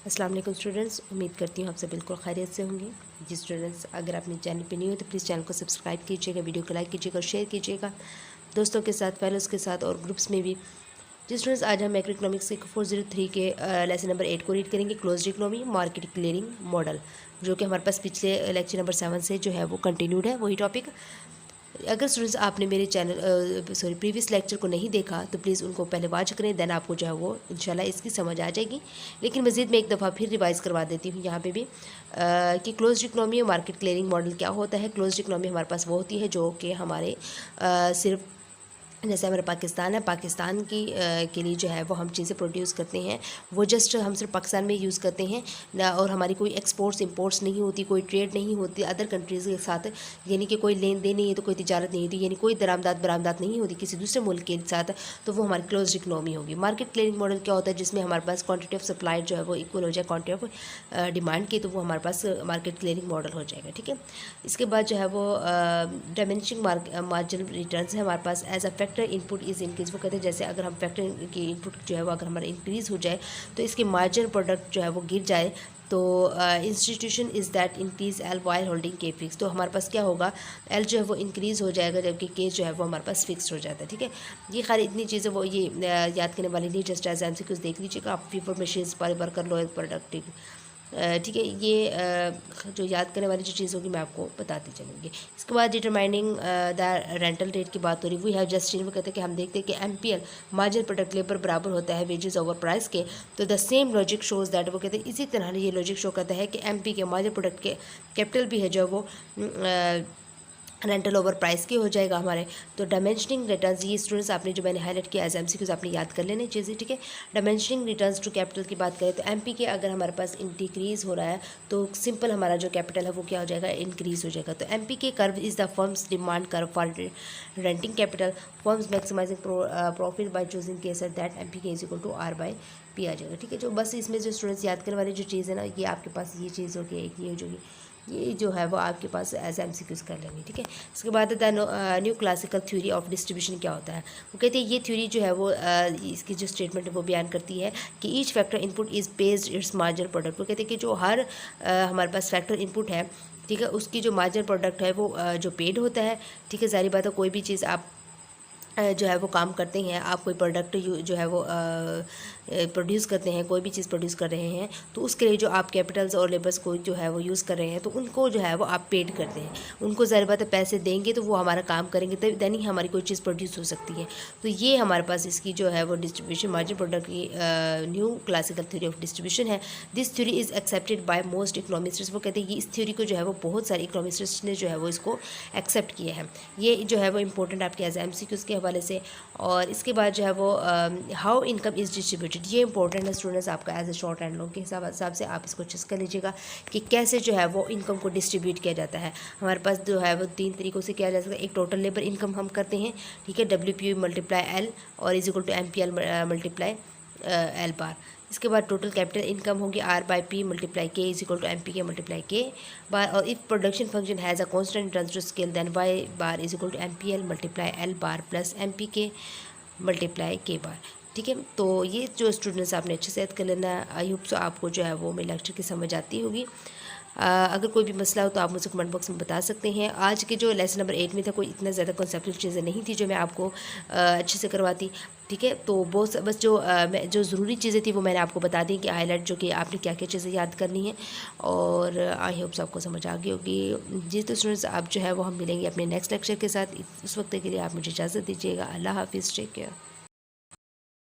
अस्सलाम वालेकुम स्टूडेंट्स, उम्मीद करती हूँ आप सब बिल्कुल खैरियत से होंगे। जी स्टूडेंट्स, अगर आप मेरे चैनल पे नहीं हो तो प्लीज़ चैनल को सब्सक्राइब कीजिएगा, वीडियो को लाइक कीजिएगा और शेयर कीजिएगा दोस्तों के साथ, फेलोज़ के साथ और ग्रुप्स में भी। जी स्टूडेंट्स, आज हम मैक्रो इकोनॉमिक्स के 403 के लेसन नंबर 8 को रीड करेंगे, closed economy market clearing model, जो कि हमारे पास पिछले लेक्चर नंबर 7 से जो है वो कंटिन्यूड है वही टॉपिक। अगर स्टूडेंट्स आपने मेरे चैनल प्रीवियस लेक्चर को नहीं देखा तो प्लीज़ उनको पहले वॉच करें, देन आपको जो है वो इंशाल्लाह इसकी समझ आ जाएगी। लेकिन मज़ीद मैं एक दफ़ा फिर रिवाइज़ करवा देती हूँ यहाँ पे भी कि क्लोज्ड इकोनॉमी और मार्केट क्लियरिंग मॉडल क्या होता है। क्लोज्ड इकोनॉमी हमारे पास वो होती है जो कि हमारे सिर्फ जैसे हमारा पाकिस्तान है, पाकिस्तान की के लिए जो है वो हम चीज़ें प्रोड्यूस करते हैं, वो जस्ट हम सिर्फ पाकिस्तान में यूज़ करते हैं ना, और हमारी कोई एक्सपोर्ट्स इंपोर्ट्स नहीं होती, कोई ट्रेड नहीं होती अदर कंट्रीज़ के साथ, यानी कि कोई लेन देन नहीं है तो कोई तिजारत नहीं होती, यानी कोई दरामदात बरामदात नहीं होती किसी दूसरे मुल्क के साथ, तो वो हमारी क्लोज्ड इकोनॉमी होगी। मार्केट क्लियरिंग मॉडल क्या होता है, जिसमें हमारे पास क्वान्टिटी ऑफ सप्लाई जो है वो इक्वल हो जाए क्वान्टिटी ऑफ डिमांड की, तो वो हमारे पास मार्केट क्लियरिंग मॉडल हो जाएगा। ठीक है, इसके बाद जो है वो डायमेंशनिंग मार्जिनल रिटर्न्स है हमारे पास as a factor input is increase. वो कहते हैं जैसे अगर हम फैक्टर की इनपुट जो है वो अगर हमारा इंक्रीज़ हो जाए तो इसके मार्जिनल प्रोडक्ट जो है वो गिर जाए, तो institution is that increase L while holding के फिक्स। तो हमारे पास क्या होगा, एल जो है वो इंक्रीज़ हो जाएगा जबकि के जो है वो हमारे पास फिक्स हो जाता है। ठीक है, ये खाली इतनी चीज़ें वो ये याद करने वाली नहीं, जस्ट एज एम सी कुछ देख लीजिएगा आप, फीफर मशीन्स पर वर्कर लोअर प्रोडक्टिव। ठीक है, ये जो याद करने वाली जो चीज़ होगी मैं आपको बताती चलूँगी। इसके बाद डिटरमाइनिंग द रेंटल रेट की बात हो रही, वी हैव जस्ट वो कहते हैं कि हम देखते हैं कि MPL मार्जिन प्रोडक्ट लेबर बराबर होता है वेजेस ओवर प्राइस के। तो the same logic shows that, वो कहते हैं इसी तरह ये लॉजिक शो करता है कि MP के मार्जिन प्रोडक्ट के कैपिटल भी है जो वो रेंटल ओवर प्राइस के हो जाएगा हमारे। तो डायमेंशनिंग रिटर्न्स, ये स्टूडेंट्स आपने जो मैंने हाईलाइट किया एज MCQs आपने याद कर लेने चीज़ें। ठीक है, डायमेंशनिंग रिटर्न्स टू कैपिटल की बात करें तो MP के अगर हमारे पास डिक्रीज़ हो रहा है तो सिंपल हमारा जो कैपिटल है वो क्या हो जाएगा, इंक्रीज़ हो जाएगा। तो MP के curve is the firms demand curve for renting capital, firms maximising profit by choosing case that MP के इज इक्वल टू R/P आ जाएगा। ठीक है, जो बस इसमें जो स्टूडेंट्स याद करने वाली जो चीज़ है ना, ये आपके पास ये चीज़ होगी, एक ये हो जाएगी, ये जो है वो आपके पास एज MCQs कर लेंगे। ठीक है, इसके बाद new classical theory of distribution क्या होता है, वो कहते हैं ये थ्योरी जो है वो इसकी जो स्टेटमेंट है वो बयान करती है कि each factor input is based it's marginal product. वो कहते हैं कि जो हर हमारे पास फैक्टर इनपुट है, ठीक है, उसकी जो मार्जिनल प्रोडक्ट है वो जो पेड होता है। ठीक है, जारी बात है कोई भी चीज़ आप जो है वो काम करते हैं, आप कोई प्रोडक्ट जो है वो प्रोड्यूस करते हैं, कोई भी चीज़ प्रोड्यूस कर रहे हैं, तो उसके लिए जो आप कैपिटल्स और लेबर्स को जो है वो यूज़ कर रहे हैं तो उनको जो है वो आप पेड करते हैं, उनको ज़ाहिर बात है पैसे देंगे तो वो हमारा काम करेंगे, तब देन ही हमारी कोई चीज़ प्रोड्यूस हो सकती है। तो ये हमारे पास इसकी जो है वो डिस्ट्रीब्यूशन मार्जिन प्रोडक्ट की new classical theory of distribution है। This theory is accepted by most economists. वो कहते हैं कि इस थ्योरी को जो है वो बहुत सारे इकोनॉमिस्ट्स ने जो है वो इसको एक्सेप्ट किया है। ये जो है वो इंपॉर्टेंट आपके एज MCQs के हवाले से। और इसके बाद जो है वो हाउ इनकम इज़ डिस्ट्रीब्यूटेड, ये इंपॉर्टेंट है स्टूडेंट्स आपका as a short and long के हिसाब से आप इसको चेक कर लीजिएगा कि कैसे जो है वो इनकम को डिस्ट्रीब्यूट किया जाता है। हमारे पास जो है वो 3 तरीक़ों से किया जा सकता है। एक टोटल लेबर इनकम हम करते हैं, ठीक है, WPU मल्टीप्लाई L और is equal to MPL multiply L bar. इसके बाद टोटल कैपिटल इनकम होगी R/P multiply K is equal to MPK multiply K bar. और if production function has a constant terms to scale then Y bar is equal to MPL multiply L bar plus MPK multiply K bar. ठीक है, तो ये जो students आपने अच्छे से याद कर लेना है। आई होप सो आपको जो है वो मेरे लेक्चर की समझ आती होगी। अगर कोई भी मसला हो तो आप मुझे कमेंट बॉक्स में बता सकते हैं। आज के जो लेसन नंबर 8 में था कोई इतना ज़्यादा कॉन्सेप्चुअल चीज़ें नहीं थी जो मैं आपको अच्छे से करवाती। ठीक है, तो बहुत बस जो ज़रूरी चीज़ें थी वो मैंने आपको बता दी कि हाईलाइट जो कि आपने क्या क्या चीज़ें याद करनी है, और आई होप आपको समझ आ गई होगी। जी तो स्टूडेंट्स, आप जो है वो हम मिलेंगे अपने नेक्स्ट लेक्चर के साथ। उस वक्त के लिए आप मुझे इजाज़त दीजिएगा। अल्लाह हाफिज़, टेक केयर।